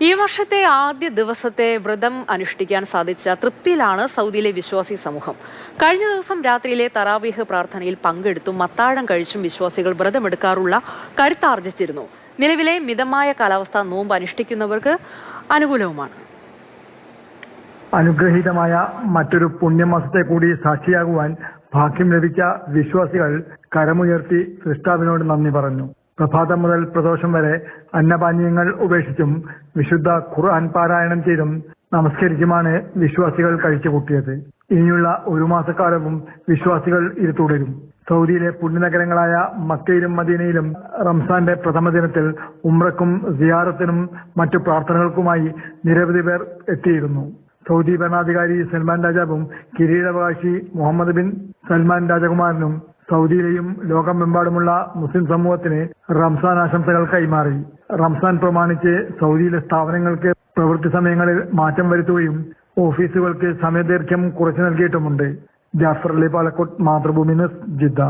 ഈ വർഷത്തെ ആദ്യ ദിവസത്തെ വ്രതം അനുഷ്ഠിക്കാൻ സാധിച്ച തൃപ്തിയിലാണ് സൗദിയിലെ വിശ്വാസി സമൂഹം. കഴിഞ്ഞ ദിവസം രാത്രിയിലെ തറാവീഹ് പ്രാർത്ഥനയിൽ പങ്കെടുത്തും അത്താഴം കഴിച്ചും വിശ്വാസികൾ വ്രതമെടുക്കാറുള്ള കരുത്താർജിച്ചിരുന്നു. നിലവിലെ മിതമായ കാലാവസ്ഥ നോമ്പ് അനുഷ്ഠിക്കുന്നവർക്ക് അനുകൂലവുമാണ്. അനുഗ്രഹീതമായ മറ്റൊരു പുണ്യമാസത്തെ കൂടി സാക്ഷിയാകുവാൻ ഭാഗ്യം ലഭിച്ച വിശ്വാസികൾ കരമുയർത്തി സൃഷ്ടാവിനോട് നന്ദി പറഞ്ഞു. പ്രഭാതം മുതൽ പ്രദോഷം വരെ അന്നപാനീയങ്ങൾ ഉപേക്ഷിച്ചും വിശുദ്ധ ഖുർആൻ പാരായണം ചെയ്തും നമസ്കരിച്ചുമാണ് വിശ്വാസികൾ കഴിച്ചുകൂട്ടിയത്. ഇനിയുള്ള ഒരു മാസക്കാലവും വിശ്വാസികൾ ഇത് തുടരും. സൗദിയിലെ പുണ്യനഗരങ്ങളായ മക്കയിലും മദീനയിലും റംസാന്റെ പ്രഥമ ദിനത്തിൽ ഉംറക്കും സിയാറത്തിനും മറ്റു പ്രാർത്ഥനകൾക്കുമായി നിരവധി പേർ എത്തിയിരുന്നു. സൗദി ഭരണാധികാരി സൽമാൻ രാജാവും കിരീടാവകാശി മുഹമ്മദ് ബിൻ സൽമാൻ രാജകുമാരനും സൗദിയിലെയും ലോകമെമ്പാടുമുള്ള മുസ്ലിം സമൂഹത്തിന് റംസാൻ ആശംസകൾ കൈമാറി. റംസാൻ പ്രമാണിച്ച് സൗദിയിലെ സ്ഥാപനങ്ങൾക്ക് പ്രവൃത്തി സമയങ്ങളിൽ മാറ്റം വരുത്തുകയും ഓഫീസുകൾക്ക് സമയദൈർഘ്യം കുറച്ചു നൽകിയിട്ടുമുണ്ട്. Jafar Ali Palakkot, Mathrubhumi news, Jeddah.